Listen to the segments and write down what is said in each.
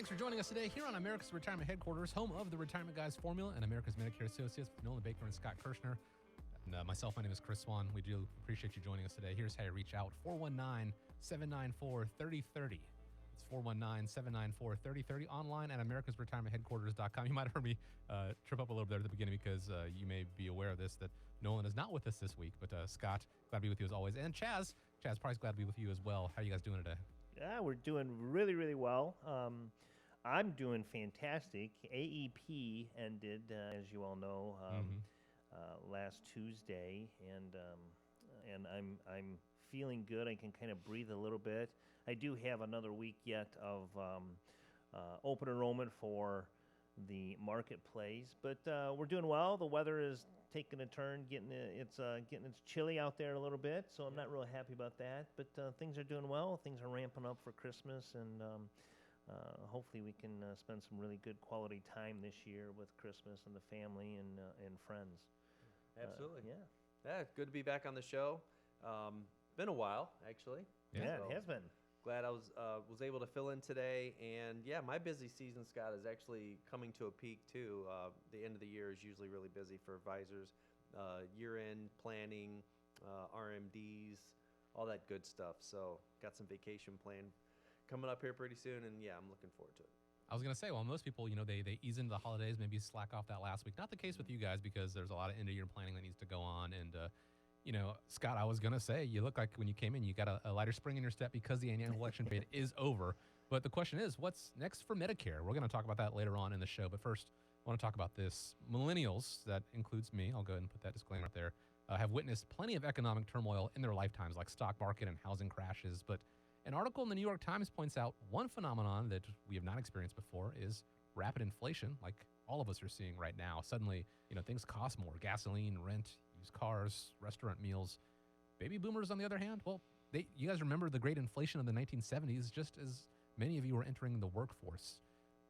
Thanks for joining us today here on America's Retirement Headquarters, home of the Retirement Guys Formula and America's Medicare Associates with Nolan Baker and Scott Kirshner. And myself, my name is Chris Swan. We do appreciate you joining us today. Here's how you reach out, 419-794-3030. It's 419-794-3030, online at americasretirementheadquarters.com. You might have heard me trip up a little bit at the beginning because you may be aware of this, that Nolan is not with us this week. But Scott, glad to be with you as always. And Chaz Price, glad to be with you as well. How are you guys doing today? Yeah, we're doing really, really well. I'm doing fantastic. AEP ended, as you all know, last Tuesday, and I'm feeling good. I can kind of breathe a little bit. I do have another week yet of open enrollment for the marketplace, but we're doing well. The weather is taking a turn, it's chilly out there a little bit, so I'm not real happy about that. But things are doing well. Things are ramping up for Christmas, and hopefully we can spend some really good quality time this year with Christmas and the family and friends. Absolutely. Yeah, good to be back on the show. Been a while, actually. Yeah, So it has been. glad I was able to fill in today. And yeah, my busy season, Scott, is actually coming to a peak too. The end of the year is usually really busy for advisors. Year-end planning, RMDs, all that good stuff. So got some vacation planned coming up here pretty soon, and yeah, I'm looking forward to it. I was going to say, well, most people, they ease into the holidays, maybe slack off that last week. Not the case with you guys, because there's a lot of end-of-year planning that needs to go on. And, Scott, I was going to say, you look like when you came in, you got a lighter spring in your step because the annual election period is over. But the question is, what's next for Medicare? We're going to talk about that later on in the show. But first, I want to talk about this. Millennials, that includes me, I'll go ahead and put that disclaimer up there, have witnessed plenty of economic turmoil in their lifetimes, like stock market and housing crashes. But an article in the New York Times points out one phenomenon that we have not experienced before is rapid inflation, like all of us are seeing right now. Suddenly, things cost more: gasoline, rent, used cars, restaurant meals. Baby boomers, on the other hand, well, you guys remember the great inflation of the 1970s, just as many of you are entering the workforce.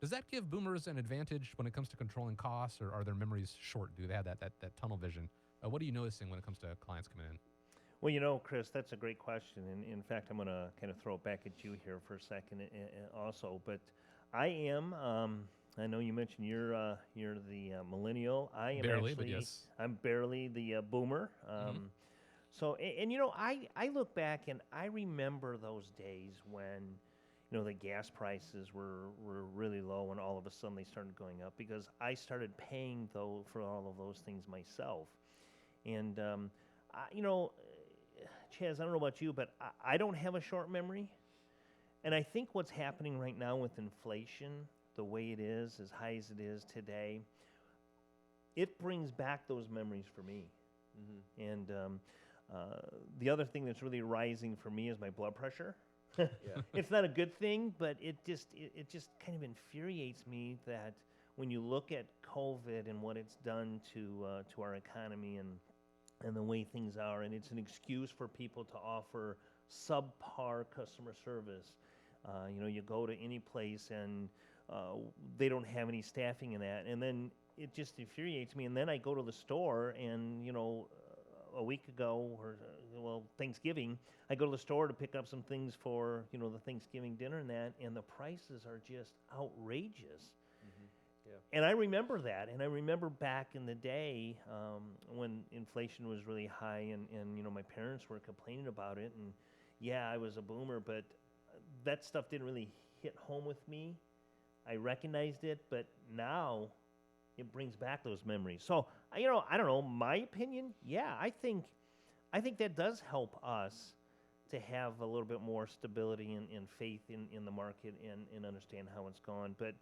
Does that give boomers an advantage when it comes to controlling costs, or are their memories short? Do they have that tunnel vision? What are you noticing when it comes to clients coming in? Well, Chris, that's a great question. And in fact, I'm going to kind of throw it back at you here for a second also. But I am, I know you mentioned you're the millennial. I am barely, actually, but yes. I'm barely the boomer. So, I look back and I remember those days when, the gas prices were really low, and all of a sudden they started going up because I started paying for all of those things myself. And, Chaz, I don't know about you, but I don't have a short memory. And I think what's happening right now with inflation, the way it is, as high as it is today, it brings back those memories for me. And the other thing that's really rising for me is my blood pressure. Yeah. It's not a good thing, but it just kind of infuriates me that when you look at COVID and what it's done to our economy and the way things are, and it's an excuse for people to offer subpar customer service. You go to any place and they don't have any staffing in that, and then it just infuriates me. And then I go to the store, and a week ago, Thanksgiving, I go to the store to pick up some things for the Thanksgiving dinner and the prices are just outrageous. Yeah. And I remember that, and I remember back in the day when inflation was really high, and my parents were complaining about it, and yeah, I was a boomer, but that stuff didn't really hit home with me. I recognized it, but now it brings back those memories. So I don't know, my opinion, yeah, I think that does help us to have a little bit more stability and faith in the market and understand how it's gone. But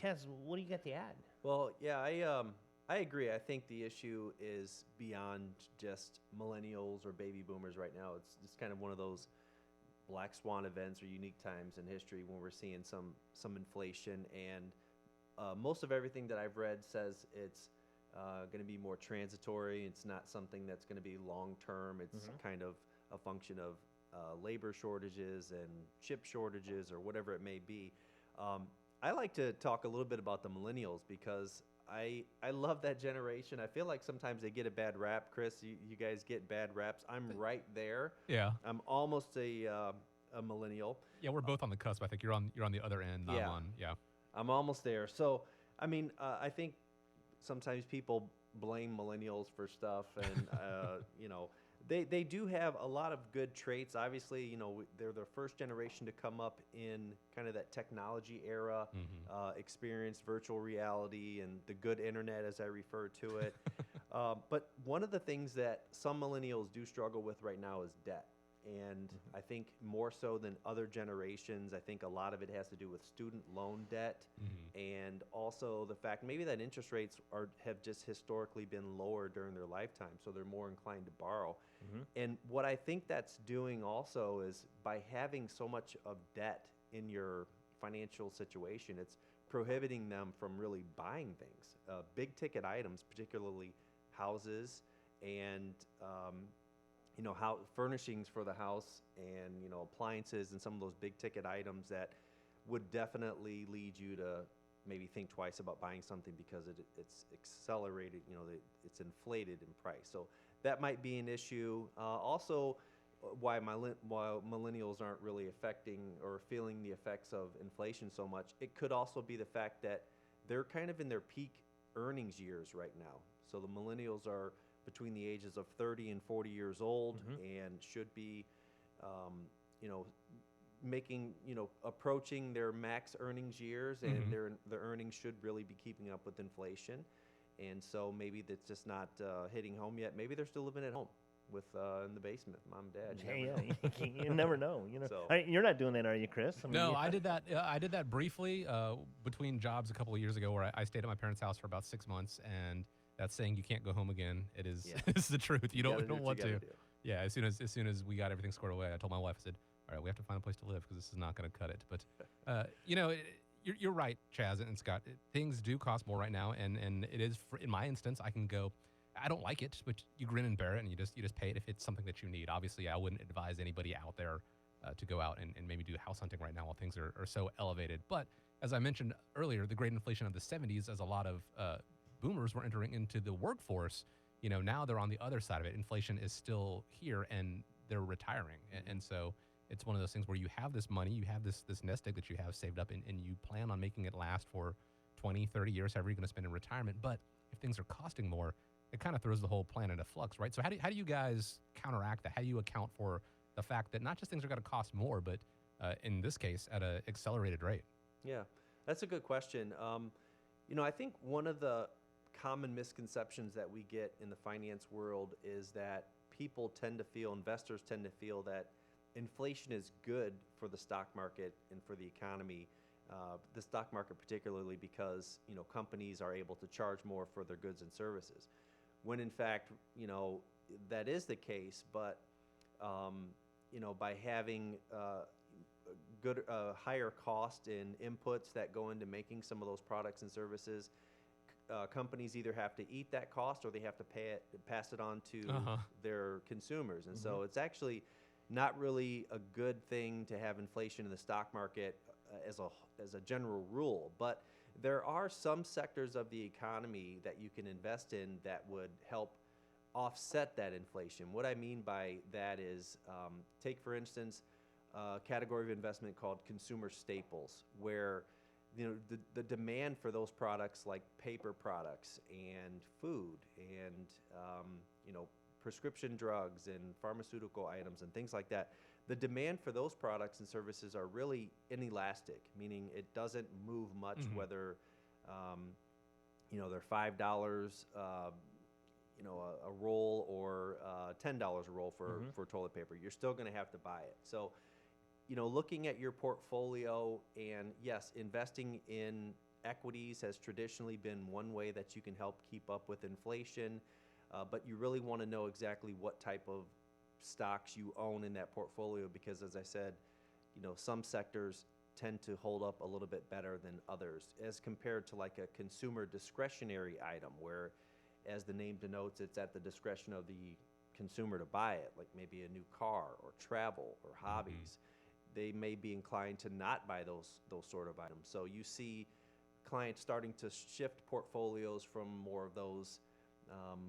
Chaz, what do you got to add? Well, yeah, I agree. I think the issue is beyond just millennials or baby boomers right now. It's kind of one of those black swan events or unique times in history when we're seeing some inflation, and most of everything that I've read says it's going to be more transitory. It's not something that's going to be long term. It's kind of a function of labor shortages and chip shortages or whatever it may be. I like to talk a little bit about the millennials because I love that generation. I feel like sometimes they get a bad rap. Chris, you guys get bad raps. I'm right there. Yeah. I'm almost a a millennial. Yeah, we're both on the cusp. I think you're on the other end. Yeah. I'm on. Yeah. I'm almost there. So, I mean, I think sometimes people blame millennials for stuff, and they do have a lot of good traits. Obviously, they're the first generation to come up in kind of that technology era, experienced virtual reality and the good internet, as I refer to it. But one of the things that some millennials do struggle with right now is debt. And I think more so than other generations, I think a lot of it has to do with student loan debt, and also the fact maybe that interest rates have just historically been lower during their lifetime, so they're more inclined to borrow. And what I think that's doing also is by having so much of debt in your financial situation, it's prohibiting them from really buying things, big ticket items, particularly houses and how furnishings for the house and appliances and some of those big ticket items that would definitely lead you to maybe think twice about buying something because it's accelerated, it's inflated in price. So that might be an issue. Also, why millennials aren't really affecting or feeling the effects of inflation so much, it could also be the fact that they're kind of in their peak earnings years right now. So the millennials are between the ages of 30 and 40 years old and should be, approaching their max earnings years, and their earnings should really be keeping up with inflation. And so maybe that's just not hitting home yet. Maybe they're still living at home with in the basement, mom and dad. You never know. So, You're not doing that, are you, Chris? No, I did that. I did that briefly between jobs a couple of years ago, where I stayed at my parents' house for about 6 months, and that saying "you can't go home again." It is it's the truth. You don't want to. Yeah, as soon as we got everything squared away, I told my wife, I said, "All right, we have to find a place to live because this is not going to cut it." But you're right, Chaz and Scott. Things do cost more right now, and it is in my instance, I can go. I don't like it, but you grin and bear it, and you just pay it if it's something that you need. Obviously, I wouldn't advise anybody out there to go out and maybe do house hunting right now while things are so elevated. But as I mentioned earlier, the great inflation of the 70s, as a lot of boomers were entering into the workforce, now they're on the other side of it. Inflation is still here, and they're retiring. And so it's one of those things where you have this money, you have this nest egg that you have saved up, and you plan on making it last for 20, 30 years, however you're going to spend in retirement. But if things are costing more, it kind of throws the whole plan into flux, right? So how do you guys counteract that? How do you account for the fact that not just things are going to cost more, but in this case, at an accelerated rate? Yeah, that's a good question. I think one of the common misconceptions that we get in the finance world is that investors tend to feel that inflation is good for the stock market and for the economy, the stock market particularly, because companies are able to charge more for their goods and services. When in fact, that is the case, but by having higher cost in inputs that go into making some of those products and services, companies either have to eat that cost or they have to pass it on to their consumers. And so it's actually not really a good thing to have inflation in the stock market as a general rule. But there are some sectors of the economy that you can invest in that would help offset that inflation. What I mean by that is, take for instance a category of investment called consumer staples, where the demand for those products like paper products and food and prescription drugs and pharmaceutical items and things like that, the demand for those products and services are really inelastic, meaning it doesn't move much whether they're $5 a roll or $10 a roll for toilet paper. You're still going to have to buy it. So looking at your portfolio, and yes, investing in equities has traditionally been one way that you can help keep up with inflation, but you really want to know exactly what type of stocks you own in that portfolio, because as I said, some sectors tend to hold up a little bit better than others as compared to like a consumer discretionary item where, as the name denotes, it's at the discretion of the consumer to buy it, like maybe a new car or travel or hobbies. They may be inclined to not buy those sort of items. So you see clients starting to shift portfolios from more of those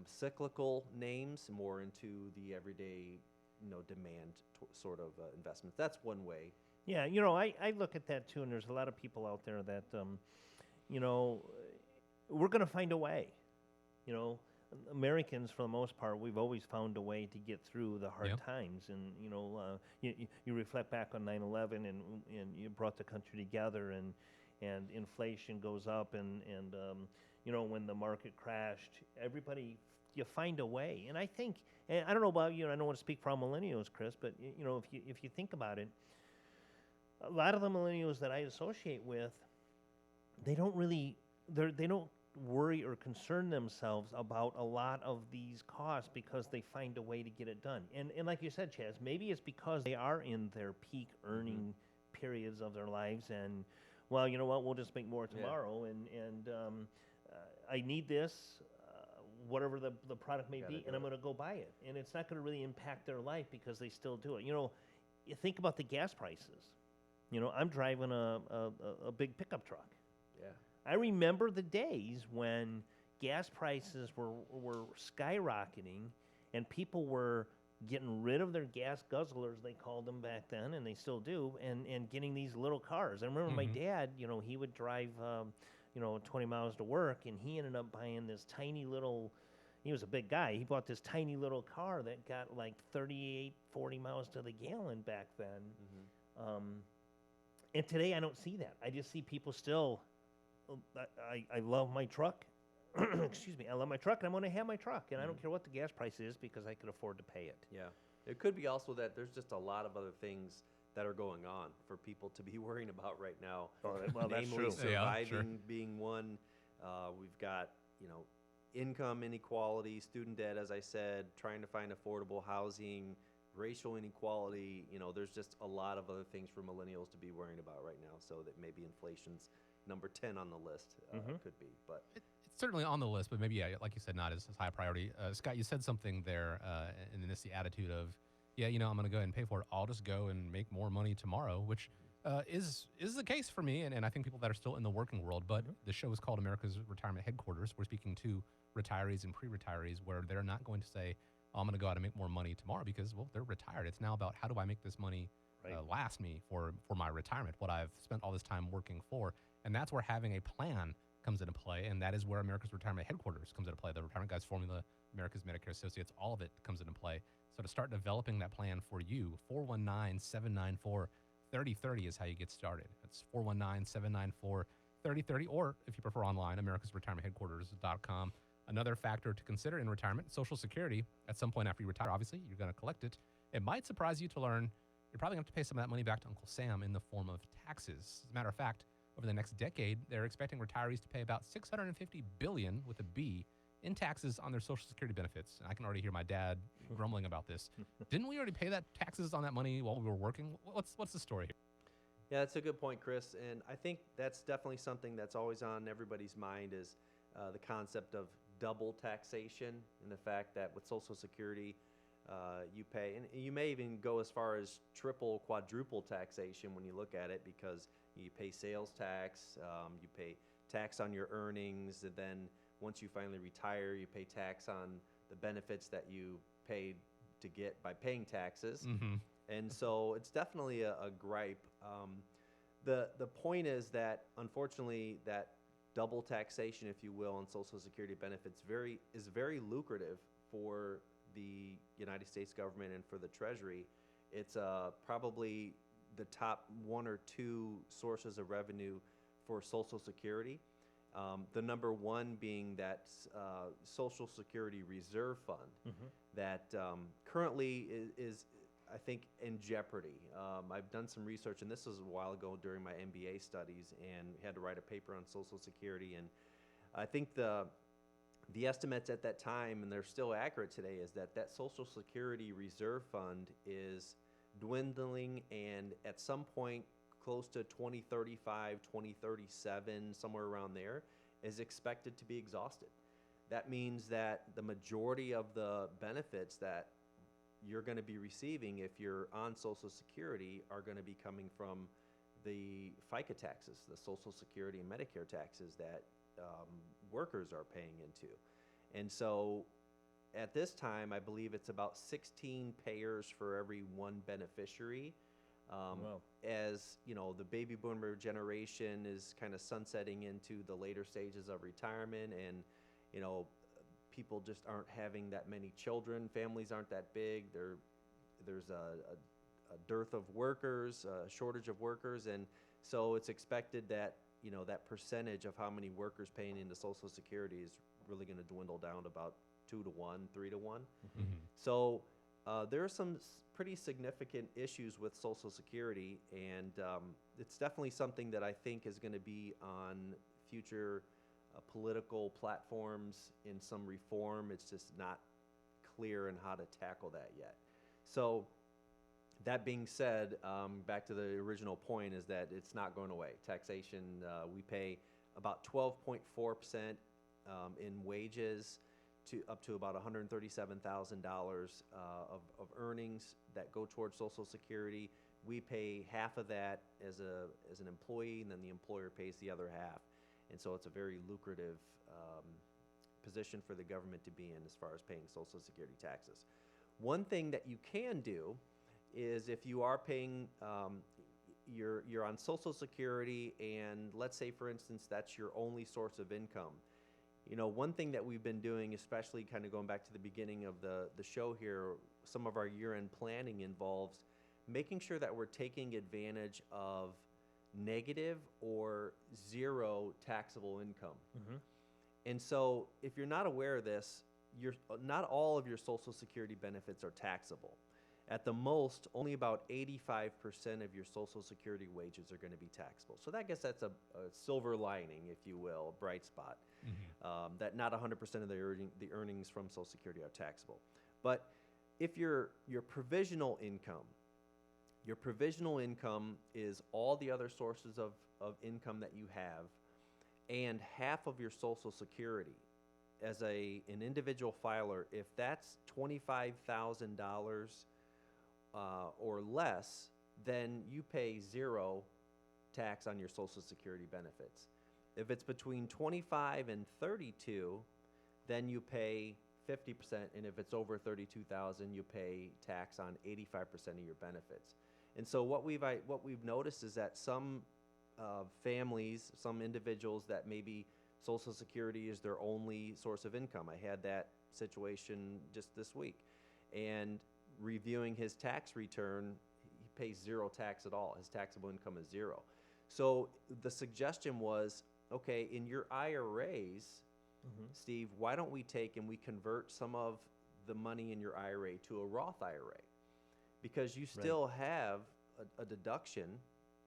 cyclical names more into the everyday demand sort of investments. That's one way. Yeah, I look at that too, and there's a lot of people out there that, you know, we're going to find a way. You know, Americans, for the most part, we've always found a way to get through the hard Yep. times. And, you reflect back on 9/11, and you brought the country together, and inflation goes up, and when the market crashed, you find a way. And I think, and I don't know about you, and I don't want to speak for all millennials, Chris, but, if you think about it, a lot of the millennials that I associate with, they don't worry or concern themselves about a lot of these costs because they find a way to get it done. And like you said, Chaz, maybe it's because they are in their peak earning periods of their lives, and well, you know what, we'll just make more tomorrow, and I need this, whatever the product may be, and I'm going to go buy it. And it's not going to really impact their life because they still do it. You think about the gas prices. I'm driving a big pickup truck. Yeah. I remember the days when gas prices were skyrocketing, and people were getting rid of their gas guzzlers, they called them back then, and they still do, and getting these little cars. I remember my dad, he would drive, 20 miles to work, and he ended up buying this tiny little, he was a big guy, he bought this tiny little car that got like 38, 40 miles to the gallon back then. And today I don't see that. I just see people still, I love my truck. Excuse me. I love my truck, and I'm going to have my truck, and I don't care what the gas price is because I could afford to pay it. Yeah. It could be also that there's just a lot of other things that are going on for people to be worrying about right now. Oh, well, that's Namely, true. surviving being one. We've got, income inequality, student debt, as I said, trying to find affordable housing, racial inequality. There's just a lot of other things for millennials to be worrying about right now. So that maybe inflation's number 10 on the list could be. But It's certainly on the list, but maybe, yeah, like you said, not as high priority. Scott, you said something there, and then it's the attitude of, yeah, I'm going to go ahead and pay for it. I'll just go and make more money tomorrow, which is the case for me, and I think people that are still in the working world. But the show is called America's Retirement Headquarters. We're speaking to retirees and pre-retirees where they're not going to say, oh, I'm going to go out and make more money tomorrow because, well, they're retired. It's now about how do I make this money last me for my retirement, what I've spent all this time working for. And that's where having a plan comes into play, and that is where America's Retirement Headquarters comes into play. The Retirement Guys Formula, America's Medicare Associates, all of it comes into play. So to start developing that plan for you, 419-794-3030 is how you get started. That's 419-794-3030, or if you prefer online, americasretirementheadquarters.com. Another factor to consider in retirement, Social Security. At some point after you retire, obviously, you're going to collect it. It might surprise you to learn you're probably going to have to pay some of that money back to Uncle Sam in the form of taxes. As a matter of fact, over the next decade, they're expecting retirees to pay about $650 billion with a B in taxes on their Social Security benefits. And I can already hear my dad grumbling about this. Didn't we already pay that taxes on that money while we were working? What's the story here? yeah, that's a good point, Chris. And I think that's definitely something that's always on everybody's mind is the concept of double taxation, and the fact that with Social Security, you pay, and you may even go as far as triple, quadruple taxation when you look at it, because you pay sales tax, you pay tax on your earnings, and then once you finally retire, you pay tax on the benefits that you paid to get by paying taxes. And so it's definitely a gripe. The point is that, unfortunately, that double taxation, if you will, on Social Security benefits is very lucrative for the United States government and for the Treasury. It's probably the top one or two sources of revenue for Social Security. The number one being that Social Security Reserve Fund that currently is, I think, in jeopardy. I've done some research, and this was a while ago during my MBA studies, and had to write a paper on Social Security. And I think the estimates at that time, and they're still accurate today, is that Social Security Reserve Fund is dwindling, and at some point close to 2035, 2037, somewhere around there, is expected to be exhausted. That means that the majority of the benefits that you're going to be receiving if you're on Social Security are going to be coming from the FICA taxes, the Social Security and Medicare taxes that workers are paying into. And so at this time, I believe it's about 16 payers for every one beneficiary. Wow. As you know, the baby boomer generation is kind of sunsetting into the later stages of retirement, and you know, people just aren't having that many children. Families aren't that big. There's a dearth of workers, a shortage of workers, and so it's expected that you know that percentage of how many workers paying into Social Security is really going to dwindle down to about 2 to 1, 3 to 1. Mm-hmm. So there are some pretty significant issues with Social Security, and it's definitely something that I think is going to be on future political platforms in some reform. It's just not clear in how to tackle that yet. So that being said, back to the original point is that it's not going away. Taxation, we pay about 12.4% in wages to up to about $137,000 of earnings that go towards Social Security. We pay half of that as an employee, and then the employer pays the other half. And so it's a very lucrative position for the government to be in as far as paying Social Security taxes. One thing that you can do is if you are paying, you're on Social Security, and let's say, for instance, that's your only source of income. You know, one thing that we've been doing, especially kind of going back to the beginning of the show here, some of our year-end planning involves making sure that we're taking advantage of negative or zero taxable income. Mm-hmm. And so if you're not aware of this, not all of your Social Security benefits are taxable. At the most, only about 85% of your Social Security wages are going to be taxable. So I guess that's a silver lining, if you will, a bright spot, that not 100% of the earnings from Social Security are taxable. But if your provisional income is all the other sources of income that you have, and half of your Social Security, as an individual filer, if that's $25,000 or less, then you pay zero tax on your Social Security benefits. If it's between 25 and 32, then you pay 50%, and if it's over 32,000, you pay tax on 85% of your benefits. And so what we've noticed is that some families, some individuals that maybe Social Security is their only source of income. I had that situation just this week, and reviewing his tax return, he pays zero tax at all. His taxable income is zero. So the suggestion was, okay, in your IRAs, Steve, why don't we take and we convert some of the money in your IRA to a Roth IRA? Because you still have a deduction,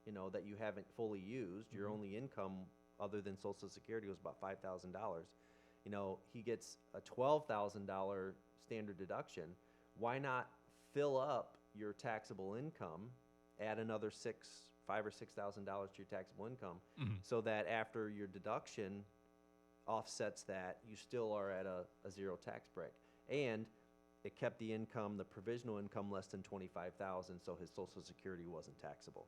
you know, that you haven't fully used. Your only income other than Social Security was about $5,000. You know, he gets a $12,000 standard deduction. Why not fill up your taxable income, add another $5,000 or $6,000 to your taxable income, so that after your deduction offsets that, you still are at a zero tax break. And it kept the income, the provisional income, less than $25,000, so his Social Security wasn't taxable.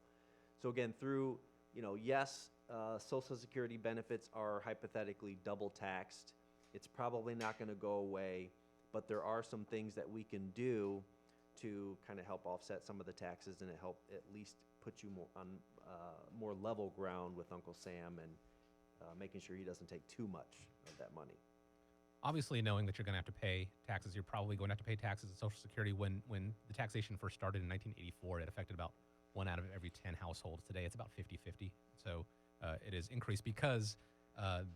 So again, through, you know, yes, Social Security benefits are hypothetically double taxed. It's probably not going to go away, but there are some things that we can do to kind of help offset some of the taxes, and it help at least put you more on more level ground with Uncle Sam, and making sure he doesn't take too much of that money. Obviously, knowing that you're going to have to pay taxes, you're probably going to have to pay taxes at Social Security. When the taxation first started in 1984, it affected about 1 out of every 10 households. Today, it's about 50-50. So it is increased because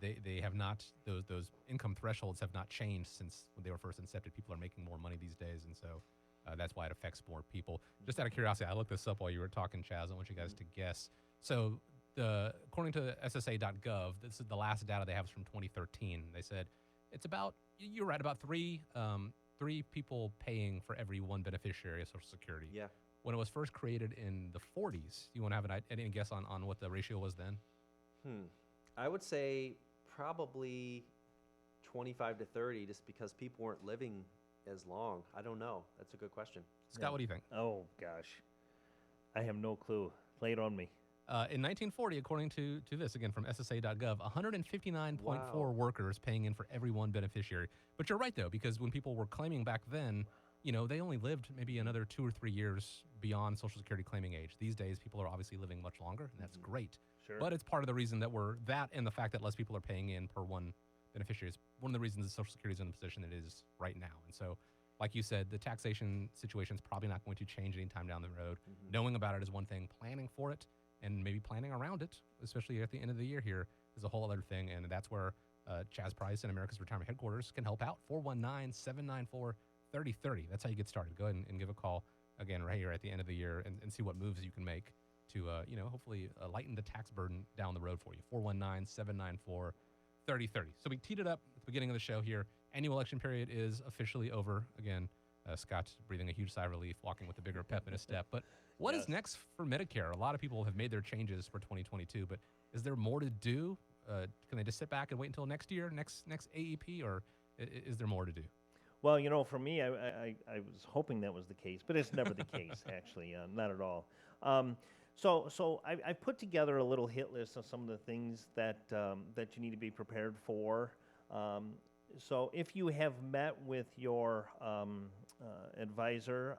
they have not, those income thresholds have not changed since when they were first incepted. People are making more money these days, and so that's why it affects more people. Just out of curiosity, I looked this up while you were talking, Chaz. I want you guys to guess. So according to SSA.gov, this is the last data they have is from 2013. They said it's about, you're right, about three people paying for every one beneficiary of Social Security. Yeah. When it was first created in the 40s, you want to have any guess on what the ratio was then? I would say probably 25 to 30, just because people weren't living as long. I don't know. That's a good question. Scott, what do you think? Oh, gosh. I have no clue. Play it on me. In 1940, according to this, again from SSA.gov, 159.4 Wow. workers paying in for every one beneficiary. But you're right, though, because when people were claiming back then, they only lived maybe another 2 or 3 years beyond Social Security claiming age. These days, people are obviously living much longer, and that's great. Sure. But it's part of the reason that that and the fact that less people are paying in per one beneficiary is one of the reasons that Social Security is in the position it is right now. And so, like you said, the taxation situation is probably not going to change anytime down the road. Knowing about it is one thing. Planning for it and maybe planning around it, especially at the end of the year here, is a whole other thing. And that's where Chaz Price and America's Retirement Headquarters can help out. 419-794-3030. That's how you get started. Go ahead and give a call, again, right here at the end of the year and see what moves you can make to, hopefully lighten the tax burden down the road for you. 419-794-3030. So we teed it up at the beginning of the show here. Annual election period is officially over. Again, Scott's breathing a huge sigh of relief, walking with a bigger pep in his step. But what is next for Medicare? A lot of people have made their changes for 2022, but is there more to do? Can they just sit back and wait until next year, next AEP, or is there more to do? Well, for me, I was hoping that was the case, but it's never the case, actually, not at all. So I put together a little hit list of some of the things that you need to be prepared for. So if you have met with your advisor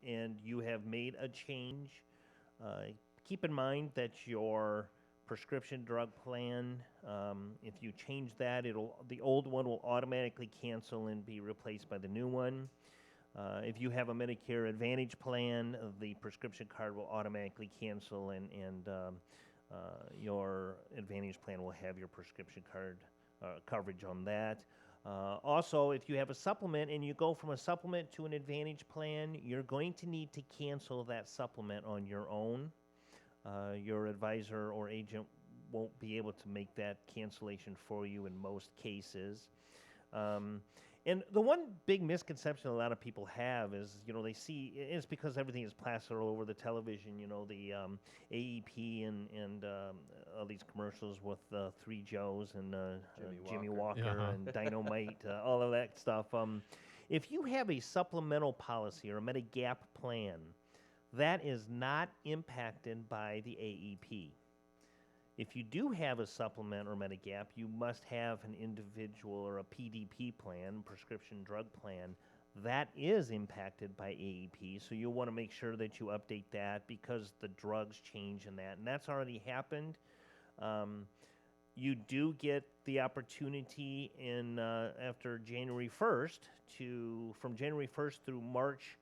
and you have made a change, keep in mind that your prescription drug plan, if you change that, the old one will automatically cancel and be replaced by the new one. If you have a Medicare Advantage plan, the prescription card will automatically cancel and your Advantage plan will have your prescription card coverage on that. Also, if you have a supplement and you go from a supplement to an Advantage plan, you're going to need to cancel that supplement on your own. Your advisor or agent won't be able to make that cancellation for you in most cases. And the one big misconception a lot of people have is, they see it's because everything is plastered all over the television. The AEP and all these commercials with Three Joes and Jimmy Walker and Dynamite, all of that stuff. If you have a supplemental policy or a Medigap plan, that is not impacted by the AEP. If you do have a supplement or Medigap, you must have an individual or a PDP plan, prescription drug plan. That is impacted by AEP, so you'll want to make sure that you update that because the drugs change in that, and that's already happened. You do get the opportunity after January 1st from January 1st through March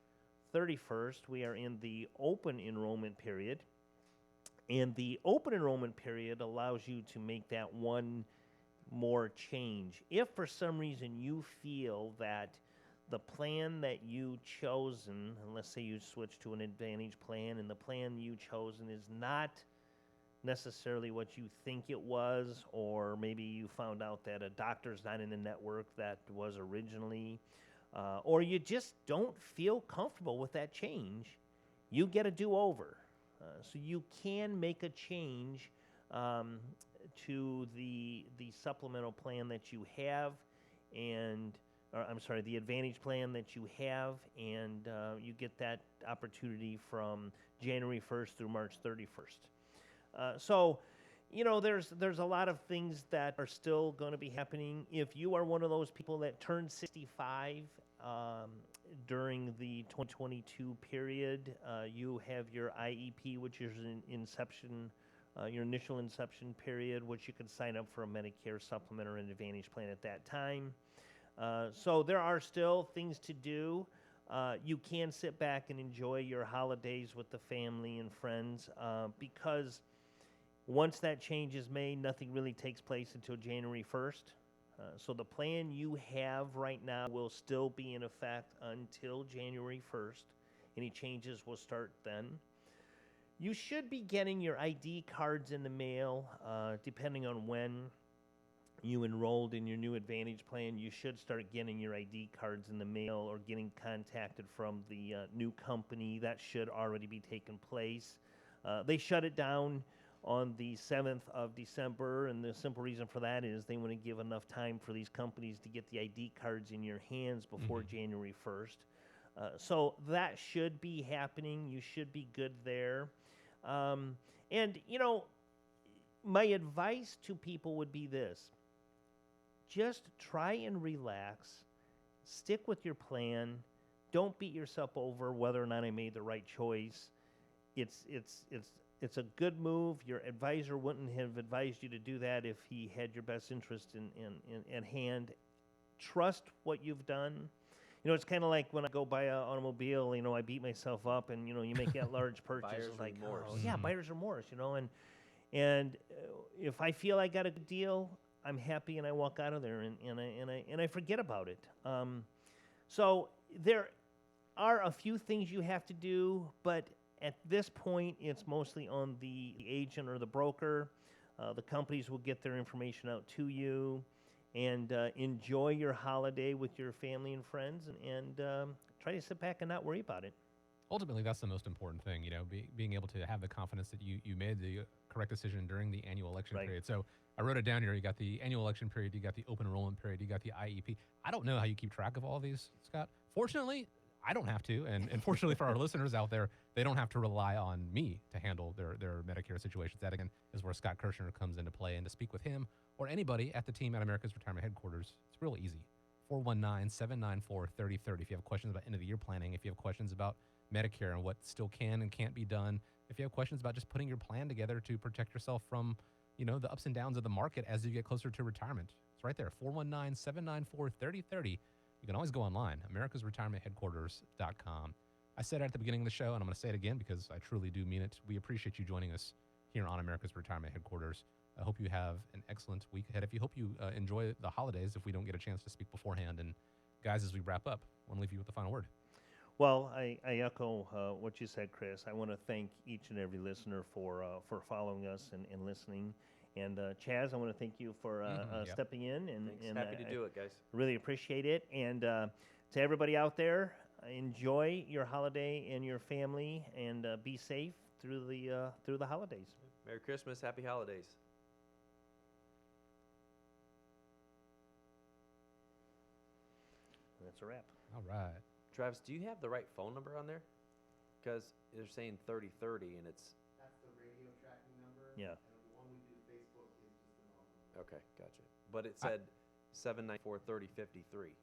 31st, we are in the open enrollment period. And the open enrollment period allows you to make that one more change. If for some reason you feel that the plan that you chosen, and let's say you switch to an Advantage plan, and the plan you chosen is not necessarily what you think it was, or maybe you found out that a doctor's not in the network that was originally, or you just don't feel comfortable with that change, you get a do-over. So you can make a change to the supplemental plan that you have, the Advantage plan that you have, and you get that opportunity from January 1st through March 31st. So, there's a lot of things that are still going to be happening. If you are one of those people that turned 65 during the 2022 period, you have your IEP, which is your initial inception period, which you can sign up for a Medicare supplement or an Advantage plan at that time. So there are still things to do. You can sit back and enjoy your holidays with the family and friends because once that change is made, nothing really takes place until January 1st. So the plan you have right now will still be in effect until January 1st. Any changes will start then. You should be getting your ID cards in the mail, depending on when you enrolled in your new Advantage plan. You should start getting your ID cards in the mail or getting contacted from the new company. That should already be taking place. They shut it down on the 7th of December, and the simple reason for that is they want to give enough time for these companies to get the ID cards in your hands before January 1st. So that should be happening. You should be good there. And, my advice to people would be this: just try and relax, stick with your plan, don't beat yourself over whether or not I made the right choice. It's a good move. Your advisor wouldn't have advised you to do that if he had your best interest in hand. Trust what you've done. It's kind of like when I go buy an automobile, I beat myself up, and, you make that large purchase. Buyer's It's like, remorse. oh, yeah, buyer's remorse, and if I feel I got a good deal, I'm happy and I walk out of there and I forget about it. So there are a few things you have to do, but at this point, it's mostly on the agent or the broker. The companies will get their information out to you, and enjoy your holiday with your family and friends, and try to sit back and not worry about it. Ultimately, that's the most important thing, being able to have the confidence that you made the correct decision during the annual election period. So I wrote it down here. You got the annual election period, you got the open enrollment period, you got the IEP. I don't know how you keep track of all these, Scott. Fortunately, I don't have to. And fortunately for our listeners out there, they don't have to rely on me to handle their Medicare situations. That, again, is where Scott Kirshner comes into play. And to speak with him or anybody at the team at America's Retirement Headquarters, it's real easy. 419-794-3030. If you have questions about end-of-the-year planning, if you have questions about Medicare and what still can and can't be done, if you have questions about just putting your plan together to protect yourself from, the ups and downs of the market as you get closer to retirement, it's right there, 419-794-3030. You can always go online, americasretirementheadquarters.com. I said it at the beginning of the show, and I'm going to say it again because I truly do mean it. We appreciate you joining us here on America's Retirement Headquarters. I hope you have an excellent week ahead. If you hope you enjoy the holidays, if we don't get a chance to speak beforehand. And guys, as we wrap up, I want to leave you with the final word. Well, I echo what you said, Chris. I want to thank each and every listener for following us and listening. And Chaz, I want to thank you for stepping in. And Happy to do it, guys. Really appreciate it. And to everybody out there, enjoy your holiday and your family, and be safe through the holidays. Merry Christmas, Happy Holidays. That's a wrap. All right. Travis, do you have the right phone number on there? Because they're saying 3030, and it's... That's the radio tracking number. Yeah. And the one we do Facebook is just the normal number. Okay, gotcha. But it said 794-3053.